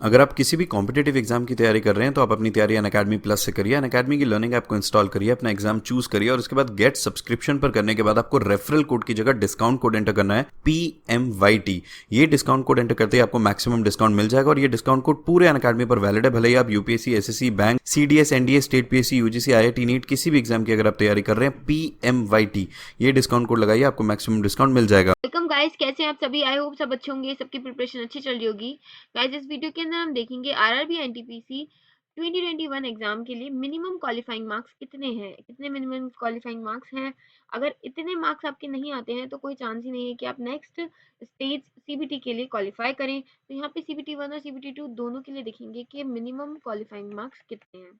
अगर आप किसी भी कॉम्पिटेटिव एग्जाम की तैयारी कर रहे हैं तो आप अपनी तैयारी अनअकैडमी प्लस से करिए। अनअकैडमी की लर्निंग ऐप को इंस्टॉल करिए, अपना एग्जाम चूज करिए और उसके बाद गेट सब्सक्रिप्शन पर करने के बाद आपको रेफरल कोड की जगह डिस्काउंट कोड एंटर करना है PMYT। ये डिस्काउंट कोड एंटर करते ही आपको मैक्सिमम डिस्काउंट मिल जाएगा और ये डिस्काउंट कोड पूरे अनअकैडमी पर वैलिड है। भले ही आप UPSC, SSC, bank, CDS, NDA, state PSC, UGC, IIT, NEET किसी भी एग्जाम की अगर आप तैयारी कर रहे हैं, PMYT ये डिस्काउंट कोड लगाइए, आपको मैक्सिमम डिस्काउंट मिल जाएगा। वेलकम गाइस, कैसे हैं आप सभी। आई होप सब अच्छे होंगे, सबकी प्रिपरेशन अच्छी चल रही होगी। गाइस, इस वीडियो के अंदर हम देखेंगे आरआरबी एनटीपीसी 2021 एग्जाम के लिए मिनिमम क्वालिफाइंग मार्क्स कितने हैं, कितने मिनिमम क्वालिफाइंग मार्क्स हैं। अगर इतने मार्क्स आपके नहीं आते हैं तो कोई चांस ही नहीं है कि आप नेक्स्ट स्टेज सीबीटी के लिए क्वालिफाई करें। तो यहाँ पे सीबीटी 1 और सीबीटी 2 दोनों के लिए देखेंगे कि मिनिमम क्वालिफाइंग मार्क्स कितने हैं।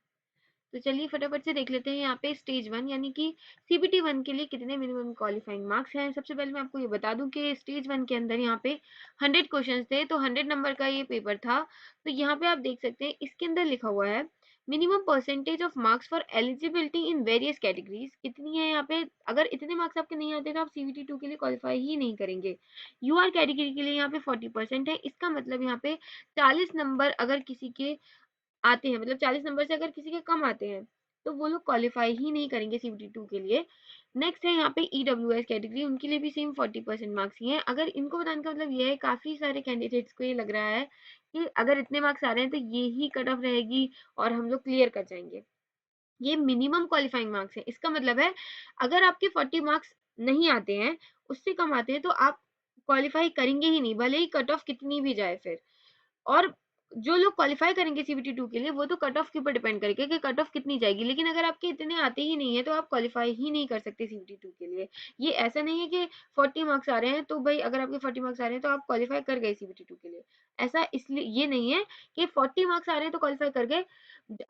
तो चलिए फटाफट से देख लेते हैं यहाँ पे स्टेज 1 यानी कि सीबीटी 1 के लिए कितने मिनिमम क्वालिफाइंग मार्क्स हैं। सबसे पहले मैं आपको ये बता दूं कि स्टेज 1 के अंदर यहाँ पे 100 क्वेश्चंस थे, तो 100 नंबर का ये पेपर था। तो यहाँ पे आप देख सकते हैं इसके अंदर लिखा हुआ है minimum percentage of marks for eligibility in various categories कितनी है। यहाँ पे अगर इतने मार्क्स आपके नहीं आते तो आप सीबीटी 2 के लिए क्वालिफाई ही नहीं करेंगे। यूआर कैटेगरी के लिए यहाँ पे 40% है। इसका मतलब यहाँ पे 40 नंबर अगर किसी के आते हैं, मतलब 40 नंबर से अगर किसी के कम आते हैं तो वो लोग क्वालिफाई ही नहीं करेंगे सीबीटी 2 के लिए। नेक्स्ट है यहाँ पे ईडब्ल्यूएस कैटेगरी, उनके लिए भी सेम 40% मार्क्स ही हैं। अगर इनको बताने का मतलब ये है, काफी सारे कैंडिडेट्स को ये लग रहा है कि अगर इतने मार्क्स आ रहे हैं तो ये ही कट ऑफ रहेगी और हम लोग क्लियर कर जाएंगे। ये मिनिमम क्वालिफाइंग मार्क्स है। इसका मतलब है अगर आपके 40 मार्क्स नहीं आते हैं, उससे कम आते हैं, तो आप क्वालिफाई करेंगे ही नहीं, भले ही कट ऑफ कितनी भी जाए फिर। और जो लोग क्वालिफाई करेंगे सीबीटी 2 के लिए वो तो कट ऑफ के ऊपर डिपेंड करेगा कि कट ऑफ कितनी जाएगी। लेकिन अगर आपके इतने आते ही नहीं है तो आप क्वालिफाई ही नहीं कर सकते सीबीटी 2 के लिए। ये ऐसा नहीं है कि 40 मार्क्स आ रहे हैं तो भाई अगर आपके 40 मार्क्स आ रहे हैं तो आप क्वालिफाई कर गए सीबीटी 2 के लिए। ऐसा इसलिए ये नहीं है कि 40 मार्क्स आ रहे हैं तो क्वालिफाई कर गए।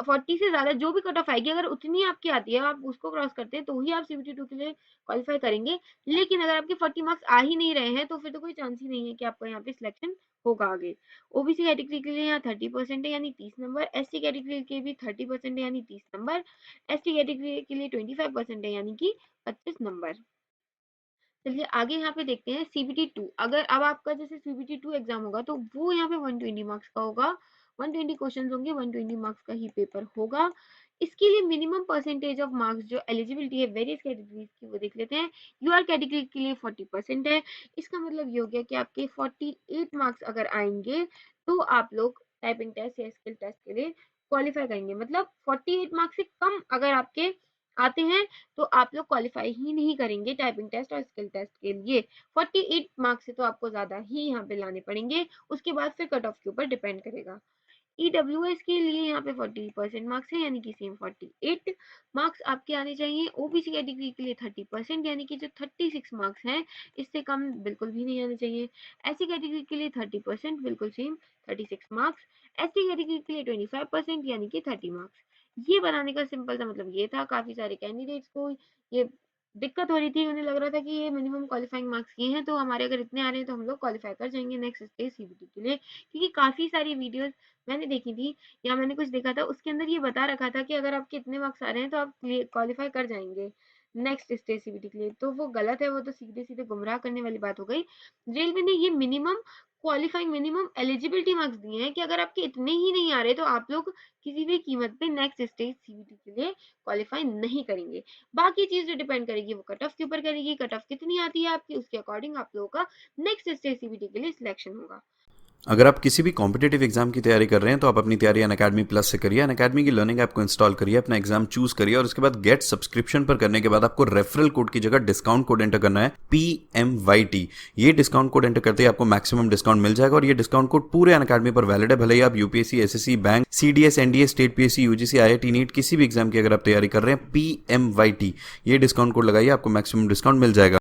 40 से ज्यादा जो भी कट ऑफ आएगी अगर उतनी आपकी आती है, आप उसको क्रॉस करते हैं तो ही आप सीबीटी 2 के लिए क्वालिफाई करेंगे। लेकिन अगर आपके 40 मार्क्स आ ही नहीं रहे हैं तो फिर तो कोई चांस ही नहीं है कि आपका यहाँ पे सिलेक्शन होगा आगे। ओबीसी कैटेगरी के लिए यहाँ 30% है यानी 30 नंबर। एससी कैटेगरी के भी 30% है यानी 30 नंबर। एसटी कैटेगरी के लिए 25% है यानी कि 25 नंबर। चलिए आगे यहाँ पे देखते हैं सीबीटी 2। अगर अब आपका जैसे सीबीटी 2 एग्जाम होगा तो वो यहाँ पे 120 मार्क्स का होगा। 120 क्वेश्चन होंगे, 120 मार्क्स का ही पेपर होगा। इसके लिए मिनिमम परसेंटेज ऑफ मार्क्स जो एलिजिबिलिटी है वेरियस कैटेगरीज की वो देख लेते हैं। यूआर कैटेगरी के लिए 40% है। इसका मतलब ये हो गया कि आपके 48 मार्क्स अगर आएंगे तो आप लोग टाइपिंग टेस्ट या स्किल टेस्ट के लिए क्वालिफाई करेंगे। मतलब 48 मार्क्स से कम अगर आपके आते हैं तो आप लोग क्वालिफाई ही नहीं करेंगे टाइपिंग टेस्ट और स्किल टेस्ट के लिए। 48 मार्क्स से तो आपको ज्यादा ही यहाँ पे लाने पड़ेंगे, उसके बाद फिर कट ऑफ के ऊपर डिपेंड करेगा। ईडब्ल्यूएस के लिए यहाँ पे 40% मार्क्स है यानी कि सेम 48 मार्क्स आपके आने चाहिए। ओबीसी कैटेगरी के लिए 30% यानी कि जो 36 मार्क्स हैं, इससे कम बिल्कुल भी नहीं आने चाहिए। एससी कैटेगरी के लिए 30% बिल्कुल सेम 36 मार्क्स। एसटी कैटेगरी के लिए 25% यानी कि 30 मार्क्स। ये बनाने का सिंपल सा मतलब ये था। काफी सारे कैंडिडेट्स को ये दिक्कत हो रही थी, उन्हें लग रहा था कि ये मिनिमम क्वालिफाइंग मार्क्स ये हैं तो हमारे अगर इतने आ रहे हैं तो हम लोग क्वालिफाई कर जाएंगे नेक्स्ट स्टेज सीबीटी के लिए। क्योंकि काफी सारी वीडियोस मैंने देखी थी या मैंने कुछ देखा था, उसके अंदर ये बता रखा था कि अगर आपके इतने मार्क्स आ रहे हैं तो आप क्वालिफाई कर जाएंगे नेक्स्ट स्टेज सीबीटी के लिए। तो वो गलत है, वो तो सीधे सीधे गुमराह करने वाली बात हो गई। रेलवे ने ये minimum qualifying minimum eligibility marks दिए हैं कि अगर आपके इतने ही नहीं आ रहे तो आप लोग किसी भी कीमत पे नेक्स्ट स्टेज सीबीटी के लिए क्वालिफाई नहीं करेंगे। बाकी चीज जो डिपेंड करेगी वो कट ऑफ के ऊपर करेगी। कट ऑफ कितनी आती है आपकी, उसके अकॉर्डिंग आप लोगों का नेक्स्ट स्टेज सीबीटी के लिए सिलेक्शन होगा। अगर आप किसी भी कॉम्पिटेटिव एग्जाम की तैयारी कर रहे हैं तो आप अपनी तैयारी अनअकैडमी प्लस से करिए। अनअकैडमी की लर्निंग ऐप को इंस्टॉल करिए, अपना एग्जाम चूज करिए और उसके बाद गेट सब्सक्रिप्शन पर करने के बाद आपको रेफरल कोड की जगह डिस्काउंट कोड एंटर करना है PMYT। ये डिस्काउंट कोड एंटर करते ही आपको मैक्सिमम डिस्काउंट मिल जाएगा और ये डिस्काउंट कोड पूरे अनअकैडमी पर वैलिड है। भले ही आप UPSC, SSC, bank, CDS, NDA, state PSC, UGC, IIT, NEET किसी भी एग्जाम की अगर आप तैयारी कर रहे हैं, PMYT ये डिस्काउंट कोड लगाइए, आपको मैक्सिमम डिस्काउंट मिल जाएगा।